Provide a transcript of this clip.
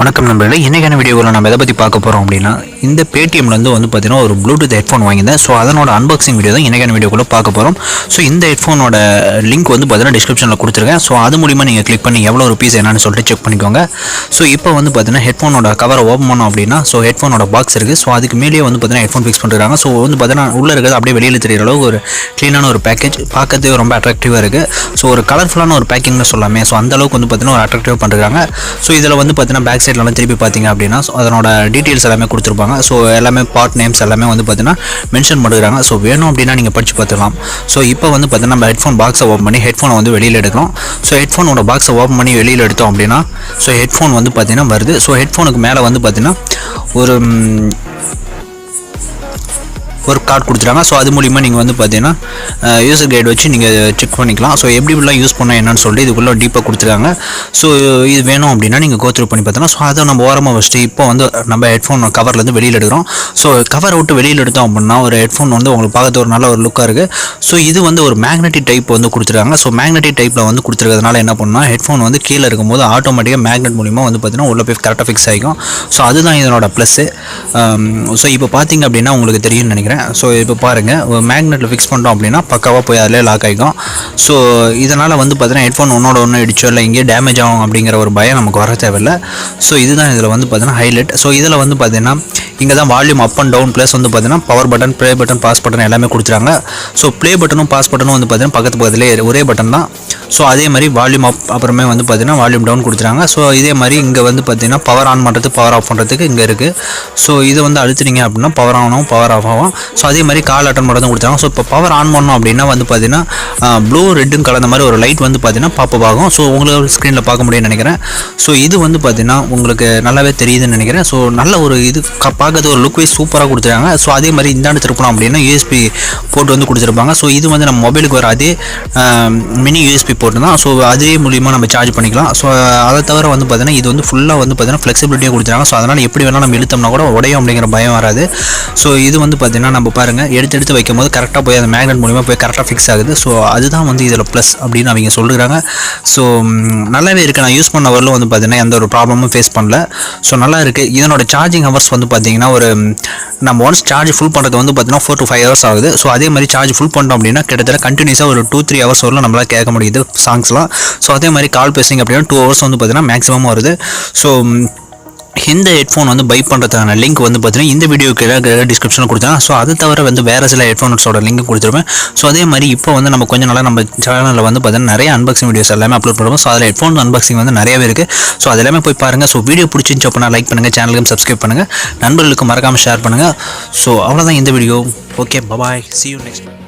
வணக்கம் நண்பர்களே, இன்றைக்கான வீடியோவில் நம்ம எதை பற்றி பார்க்க போகிறோம் அப்படின்னா, இந்த பேடிஎம்லேருந்து பார்த்தீங்கன்னா ஒரு ப்ளூடூத் ஹெட்ஃபோன் வாங்கியிருந்தேன். ஸோ அதனோட அன்பாக்சிங் வீடியோ தான் இன்றைக்கான வீடியோக்குள்ளே பார்க்க போகிறோம். ஸோ இந்த ஹெட்ஃபோனோட லிங்க் பார்த்தீங்கன்னா டிஸ்கிரிப்ஷனில் கொடுத்துருக்கேன். ஸோ அது மூலிமா நீங்கள் கிளிக் பண்ணி எவ்வளோ ருபீஸ் என்னன்னு சொல்லிட்டு செக் பண்ணிக்கோங்க. ஸோ இப்போ பார்த்தீங்கன்னா ஹெட்ஃபோனோட கவரை ஓப்பன் பண்ணோம் அப்படின்னா, ஸோ ஹெட்ஃபோனோட பாக்ஸ் இருக்குது. ஸோ அதுக்கு மேலேயே பார்த்தீங்கன்னா ஹெட்ஃபோன் ஃபிக்ஸ் பண்ணுறாங்க. ஸோ பார்த்தீங்கன்னா உள்ளே இருக்கிறது அப்படியே வெளியில் தெரிகிற அளவுக்கு ஒரு க்ளீனான ஒரு பேக்கேஜ், பார்க்கறதுக்கு ரொம்ப அட்ராக்டிவாக இருக்குது. ஸோ ஒரு கலர்ஃபுல்லான ஒரு பேக்கிங்னு சொல்லாமே. ஸோ அந்தளவுக்கு பார்த்தீங்கன்னா ஒரு அட்ராக்டிவாக பண்ணுறாங்க. ஸோ இதில் பார்த்தீங்கன்னா பேக் சைட்லலாம் திருப்பி பார்த்தீங்க அப்படின்னா அதனோட டீட்டெயில்ஸ் எல்லாமே கொடுத்துருப்பாங்க. ஸோ எல்லாமே பார்ட் நேம்ஸ் எல்லாமே பார்த்தீங்கன்னா மென்ஷன் பண்ணுறாங்க. ஸோ வேணும் அப்படின்னா நீங்கள் படித்து பார்த்துக்கலாம். ஸோ இப்போ பார்த்தீங்கன்னா நம்ம ஹெட்ஃபோன் பாக்ஸை ஓப்பன் பண்ணி ஹெட்ஃபோனை வெளியில் எடுக்கிறோம். ஸோ ஹெட்ஃபோனோட பாக்ஸை ஓப்பன் பண்ணி வெளியில் எடுத்தோம் அப்படின்னா ஸோ ஹெட்ஃபோன் பார்த்தீங்கன்னா வருது. ஸோ ஹெட்ஃபோனுக்கு மேலே பார்த்தீங்கன்னா ஒரு கார்டு கொடுத்துருக்காங்க. ஸோ அது மூலிமா நீங்கள் பார்த்தீங்கன்னா யூசர் கைடு வச்சு நீங்கள் செக் பண்ணிக்கலாம். ஸோ எப்படிலாம் யூஸ் பண்ணால் என்னன்னு சொல்லிட்டு இதுக்குள்ளே டீப்பாக கொடுத்துருக்காங்க. ஸோ இது வேணும் அப்படின்னா நீங்கள் கோத்ரூ பண்ணி பார்த்தோன்னா ஸோ அதை நம்ம ஓரமாக வச்சுட்டு இப்போ நம்ம ஹெட்ஃபோன் கவர்லேருந்து வெளியில் எடுக்கிறோம். ஸோ கவரை விட்டு வெளியில் எடுத்தோம் அப்படின்னா ஒரு ஹெட்ஃபோன் உங்களுக்கு பார்க்கறது ஒரு நல்ல ஒரு லுக்காக இருக்குது. ஸோ இது ஒரு மேக்னெட்டிக் டைப் கொடுத்துருக்காங்க. ஸோ மேக்னெட்டிக் டைப்பில் கொடுத்துருக்கிறதுனால என்ன பண்ணால் ஹெட்ஃபோன் கீழே இருக்கும்போது ஆட்டோமேட்டிக்காக மேக்னெட் மூலிமா பார்த்தீங்கன்னா உள்ளே போய் கரெக்டாக ஃபிக்ஸ் ஆகிக்கும். ஸோ அதுதான் இதனோட ப்ளஸ்ஸு. ஸோ இப்போ பார்த்தீங்க அப்படின்னா உங்களுக்கு தெரியும்னு நினைக்கிறேன். ஸோ இப்போ பாருங்கள், மேக்னெட்டில் ஃபிக்ஸ் பண்ணுறோம் அப்படின்னா பக்காவாக போய் அதிலே லாக் ஆகிக்கும். ஸோ இதனால் பார்த்தீங்கன்னா ஹெட்ஃபோன் ஒன்றோட ஒன்று இடிச்சோ இல்லை இங்கேயே டேமேஜ் ஆகும் அப்படிங்கிற ஒரு பயம் நமக்கு வர தேவையில்லை. ஸோ இதுதான் இதில் பார்த்தீங்கன்னா ஹைலைட். ஸோ இதில் பார்த்தீங்கன்னா இங்கே தான் volume up and down plus பார்த்தீங்கன்னா power button, play button, pause button எல்லாமே கொடுத்துறாங்க. ஸோ ப்ளே பட்டனும் பாஸ் பட்டனும் பார்த்தீங்கன்னா பக்கத்துலேயே ஒரே பட்டன் தான். ஸோ அதே மாதிரி வால்யூம் அப் அப்புறமே பார்த்தீங்கன்னா வால்யூம் டவுன் கொடுத்துறாங்க. ஸோ இதே மாதிரி இங்கே பார்த்தீங்கன்னா பவர் ஆன் பண்ணுறது, பவர் ஆஃப் பண்ணுறதுக்கு இங்கே இருக்குது. ஸோ இதை அழுத்துனீங்க அப்படின்னா பவர் ஆன் ஆகும், பவர் ஆஃப் ஆகும். ஸோ அதே மாதிரி கால் அட்டன் மட்டும் தான் கொடுத்தாங்க. ஸோ இப்போ பவர் ஆன் பண்ணோம் அப்படின்னா பார்த்தீங்கன்னா ப்ளூ ரெட்டும் கலந்த மாதிரி ஒரு லைட் பார்த்தீங்கன்னா பாப்பப் ஆகும். ஸோ உங்களுக்கு ஸ்க்ரீனில் பார்க்க முடியும்னு நினைக்கிறேன். ஸோ இது பார்த்தீங்கன்னா உங்களுக்கு நல்லாவே தெரியுதுன்னு நினைக்கிறேன். ஸோ நல்ல ஒரு இது பார்க்கறது ஒரு லுக் வைஸ் சூப்பராக கொடுத்துருக்காங்க. ஸோ அதே மாதிரி இந்தாண்டு திருப்பணும் அப்படின்னா யூஎஸ்பி போர்ட் கொடுத்துருப்பாங்க. ஸோ இது நம்ம மொபைலுக்கு வர அதே மினி யூஎஸ்பி போர்ட் தான். ஸோ அதே மூலிமா நம்ம சார்ஜ் பண்ணிக்கலாம். ஸோ அதை தவிர பார்த்தீங்கன்னா இது ஃபுல்லாக பார்த்தீங்கன்னா ஃப்ளெக்சிபிலிட்டியாக கொடுத்துருக்காங்க. ஸோ அதனால் எப்படி வேணால் நம்ம இழுத்தோம்னா கூட உடையும் அப்படிங்கிற பயம் வராது. ஸோ இது பார்த்தீங்கன்னா நம்ம பாருங்கள், எடுத்து வைக்கும் போது கரெக்டாக போய் அந்த மேக்னெட் மூலிமா போய் கரெக்டாக ஃபிக்ஸ் ஆகுது. ஸோ அதுதான் இதில் ப்ளஸ் அப்படின்னு அவங்க சொல்லுறாங்க. ஸோ நல்லாவே இருக்குது. நான் யூஸ் பண்ண வரலும் பார்த்தீங்கன்னா எந்த ஒரு ப்ராப்ளமும் ஃபேஸ் பண்ணல. ஸோ நல்லா இருக்குது. இதனோட சார்ஜிங் ஹவர்ஸ் பார்த்தீங்கன்னா நம்ம ஒன்ஸ் சார்ஜ் ஃபுல் பண்ணுறது பார்த்தீங்கன்னா 4 to 5 hours ஆகுது. ஸோ அதே மாதிரி சார்ஜ் ஃபுல் பண்ணிட்டோம் அப்படின்னா கிட்டத்தட்ட கண்டினியூஸாக ஒரு 2-3 hours வரலாம் நம்மளால் கேட்க முடியுது சாங்ஸ்லாம். ஸோ அதே மாதிரி கால் பேசிங்க அப்படின்னா 2 hours பார்த்தீங்கன்னா மேக்ஸிமம் வருது. ஸோ இந்த ஹெட்ஃபோன் பை பண்ணுறதுக்கான லிங்க் பார்த்தீங்கன்னா இந்த வீடியோக்கு டிஸ்கிரிப்ஷனில் கொடுத்தேன். ஸோ அது தவிர வேறு சில ஹெட்ஃபோன்ஸோட லிங்க் கொடுத்துருப்பேன். ஸோ அதே மாதிரி இப்போ நம்ம கொஞ்சம் நாளாக நம்ம சேனலில் பார்த்தீங்கன்னா நிறைய அன்பாக்சிங் வீடியோஸ் எல்லாமே அப்லோட் பண்ணுவோம். ஸோ அதில் ஹெட்ஃபோன் அன்பாக்சிங் நிறையவே இருக்குது. ஸோ அது எல்லாமே போய் பாருங்கள். ஸோ வீடியோ பிடிச்சிருந்துச்சு அப்படின்னா லைக் பண்ணுங்கள், சேனலுக்கும் சப்ஸ்கிரைப் பண்ணுங்கள், நண்பர்களுக்கு மறக்காமல் ஷேர் பண்ணுங்கள். ஸோ அவ்வளோதான் இந்த video. Okay, bye, see you next time.